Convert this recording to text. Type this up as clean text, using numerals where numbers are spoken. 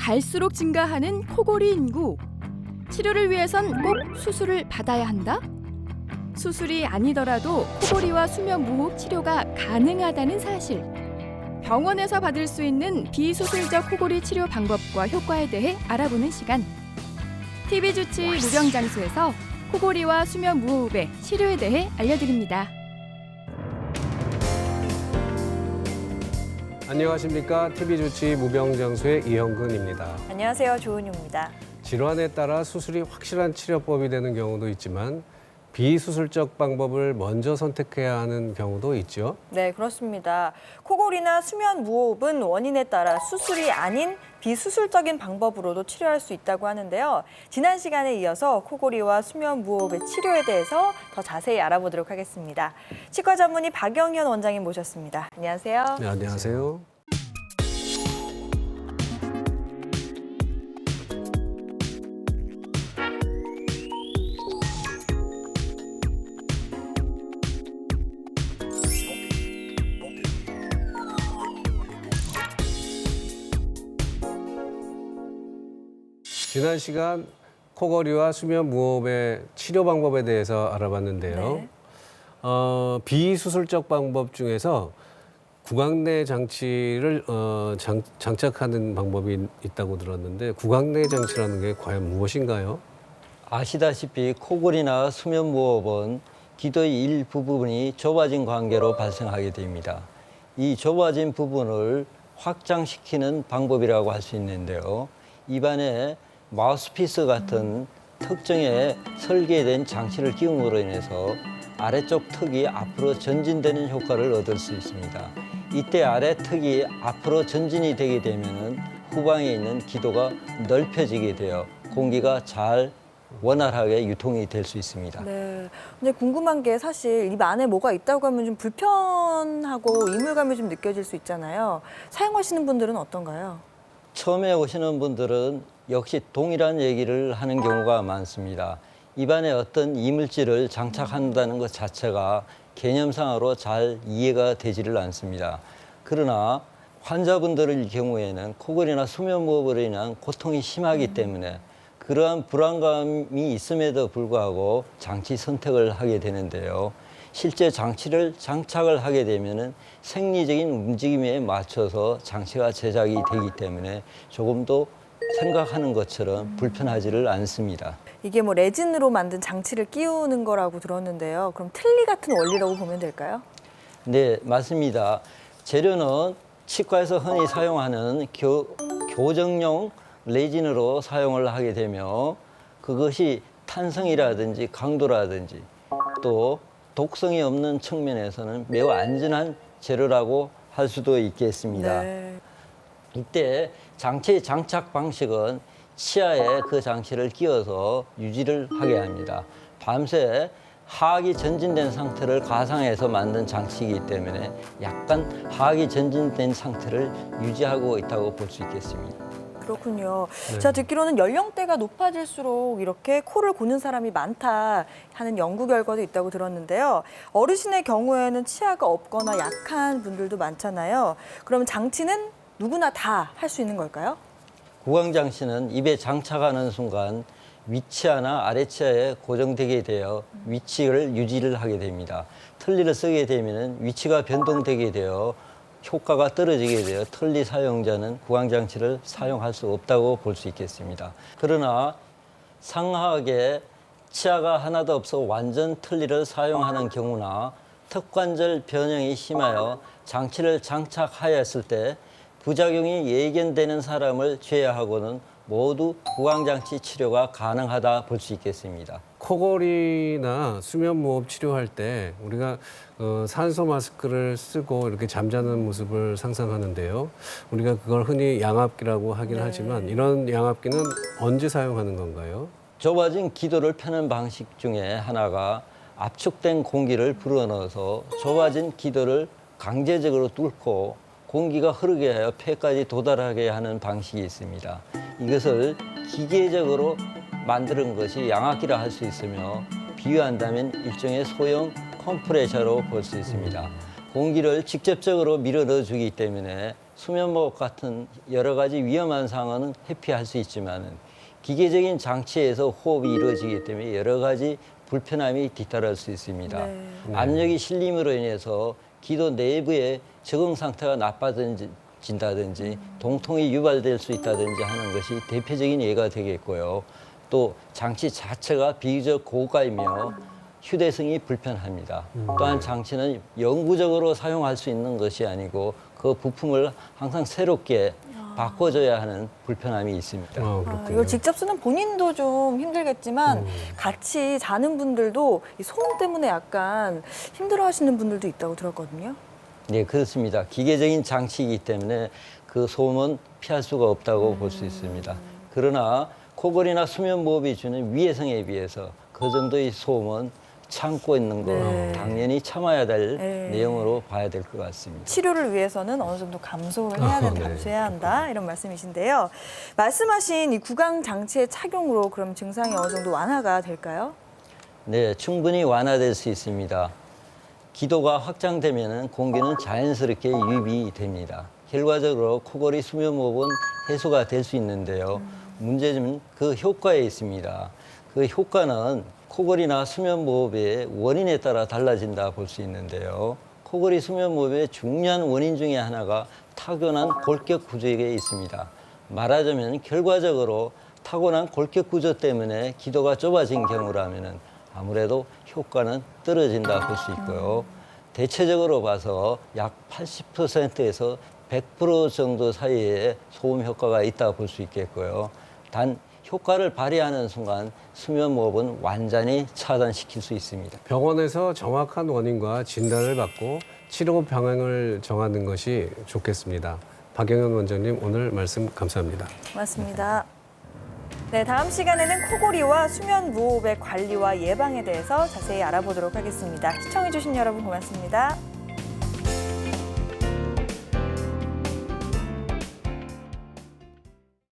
갈수록 증가하는 코골이 인구. 치료를 위해선 꼭 수술을 받아야 한다? 수술이 아니더라도 코골이와 수면 무호흡 치료가 가능하다는 사실. 병원에서 받을 수 있는 비수술적 코골이 치료 방법과 효과에 대해 알아보는 시간. TV 주치 무병장수에서 코골이와 수면 무호흡의 치료에 대해 알려드립니다. 안녕하십니까. TV주치 무병장수의 이형근입니다. 안녕하세요. 조은유입니다. 질환에 따라 수술이 확실한 치료법이 되는 경우도 있지만 비수술적 방법을 먼저 선택해야 하는 경우도 있죠. 네, 그렇습니다. 코골이나 수면 무호흡은 원인에 따라 수술이 아닌 비수술적인 방법으로도 치료할 수 있다고 하는데요. 지난 시간에 이어서 코골이와 수면 무호흡의 치료에 대해서 더 자세히 알아보도록 하겠습니다. 치과 전문의 박영현 원장님 모셨습니다. 안녕하세요. 네, 안녕하세요. 지난 시간 코골이와 수면 무호흡의 치료 방법에 대해서 알아봤는데요. 네. 비수술적 방법 중에서 구강내 장치를 장착하는 방법이 있다고 들었는데 구강내 장치라는 게 과연 무엇인가요? 아시다시피 코골이나 수면무호흡은 기도의 일부분이 좁아진 관계로 발생하게 됩니다. 이 좁아진 부분을 확장시키는 방법이라고 할 수 있는데요. 입안에 마우스피스 같은 특정에 설계된 장치를 끼움으로 인해서 아래쪽 턱이 앞으로 전진되는 효과를 얻을 수 있습니다. 이때 아래 턱이 앞으로 전진이 되게 되면 후방에 있는 기도가 넓혀지게 되어 공기가 잘 원활하게 유통이 될 수 있습니다. 네. 근데 궁금한 게 사실 입 안에 뭐가 있다고 하면 좀 불편하고 이물감이 좀 느껴질 수 있잖아요. 사용하시는 분들은 어떤가요? 처음에 오시는 분들은 역시 동일한 얘기를 하는 경우가 많습니다. 입안에 어떤 이물질을 장착한다는 것 자체가 개념상으로 잘 이해가 되지를 않습니다. 그러나 환자분들의 경우에는 코골이나 수면무호흡으로 인한 고통이 심하기 때문에 그러한 불안감이 있음에도 불구하고 장치 선택을 하게 되는데요. 실제 장치를 장착을 하게 되면은 생리적인 움직임에 맞춰서 장치가 제작이 되기 때문에 조금 더 생각하는 것처럼 불편하지를 않습니다. 이게 뭐 레진으로 만든 장치를 끼우는 거라고 들었는데요. 그럼 틀니 같은 원리라고 보면 될까요? 네, 맞습니다. 재료는 치과에서 흔히 사용하는 교정용 레진으로 사용을 하게 되며 그것이 탄성이라든지 강도라든지 또 독성이 없는 측면에서는 매우 안전한 재료라고 할 수도 있겠습니다. 네. 이때 장치 장착 방식은 치아에 그 장치를 끼워서 유지를 하게 합니다. 밤새 하악이 전진된 상태를 가상해서 만든 장치이기 때문에 약간 하악이 전진된 상태를 유지하고 있다고 볼 수 있겠습니다. 그렇군요. 네. 제가 듣기로는 연령대가 높아질수록 이렇게 코를 고는 사람이 많다 하는 연구 결과도 있다고 들었는데요. 어르신의 경우에는 치아가 없거나 약한 분들도 많잖아요. 그러면 장치는 누구나 다 할 수 있는 걸까요? 구강장치는 입에 장착하는 순간 위치하나 아래치아에 고정되게 되어 위치를 유지를 하게 됩니다. 틀니를 쓰게 되면 위치가 변동되게 되어 효과가 떨어지게 되어 틀니 사용자는 구강장치를 사용할 수 없다고 볼 수 있겠습니다. 그러나 상하하게 치아가 하나도 없어 완전 틀니를 사용하는 경우나 턱관절 변형이 심하여 장치를 장착하였을 때 부작용이 예견되는 사람을 제외하고는 모두 구강장치 치료가 가능하다 볼 수 있겠습니다. 코골이나 수면무호흡 치료할 때 우리가 산소 마스크를 쓰고 이렇게 잠자는 모습을 상상하는데요. 우리가 그걸 흔히 양압기라고 하긴 하지만 이런 양압기는 언제 사용하는 건가요? 좁아진 기도를 펴는 방식 중에 하나가 압축된 공기를 불어넣어서 좁아진 기도를 강제적으로 뚫고 공기가 흐르게 하여 폐까지 도달하게 하는 방식이 있습니다. 이것을 기계적으로 만드는 것이 양압기라 할 수 있으며 비유한다면 일종의 소형 컴프레셔로 볼 수 있습니다. 공기를 직접적으로 밀어 넣어주기 때문에 수면무호흡 같은 여러 가지 위험한 상황은 회피할 수 있지만은 기계적인 장치에서 호흡이 이루어지기 때문에 여러 가지 불편함이 뒤따를 수 있습니다. 네. 압력이 실림으로 인해서 기도 내부의 적응 상태가 나빠진다든지 동통이 유발될 수 있다든지 하는 것이 대표적인 예가 되겠고요. 또 장치 자체가 비교적 고가이며 휴대성이 불편합니다. 또한 장치는 영구적으로 사용할 수 있는 것이 아니고 그 부품을 항상 새롭게 바꿔줘야 하는 불편함이 있습니다. 그렇군요. 이걸 직접 쓰는 본인도 좀 힘들겠지만 같이 자는 분들도 이 소음 때문에 약간 힘들어하시는 분들도 있다고 들었거든요. 네, 그렇습니다. 기계적인 장치이기 때문에 그 소음은 피할 수가 없다고 볼 수 있습니다. 그러나 코골이나 수면무호흡이 주는 위해성에 비해서 그 정도의 소음은 참고 있는 거 네. 당연히 참아야 될 네. 내용으로 봐야 될 것 같습니다. 치료를 위해서는 어느 정도 감소를 해야 된다, 네. 감수해야 한다 이런 말씀이신데요. 말씀하신 이 구강 장치의 착용으로 그럼 증상이 어느 정도 완화가 될까요? 네, 충분히 완화될 수 있습니다. 기도가 확장되면 공기는 자연스럽게 유입이 됩니다. 결과적으로 코골이 수면무호흡은 해소가 될 수 있는데요. 문제는 그 효과에 있습니다. 그 효과는 코골이나 수면무호흡의 원인에 따라 달라진다 볼 수 있는데요. 코골이 수면무호흡의 중요한 원인 중에 하나가 타고난 골격 구조에 있습니다. 말하자면 결과적으로 타고난 골격 구조 때문에 기도가 좁아진 경우라면 아무래도 효과는 떨어진다 볼 수 있고요. 대체적으로 봐서 약 80%에서 100% 정도 사이에 소음 효과가 있다 볼 수 있겠고요. 단 효과를 발휘하는 순간 수면무호흡은 완전히 차단시킬 수 있습니다. 병원에서 정확한 원인과 진단을 받고 치료 방향을 정하는 것이 좋겠습니다. 박영현 원장님 오늘 말씀 감사합니다. 고맙습니다. 네, 다음 시간에는 코골이와 수면 무호흡의 관리와 예방에 대해서 자세히 알아보도록 하겠습니다. 시청해주신 여러분 고맙습니다.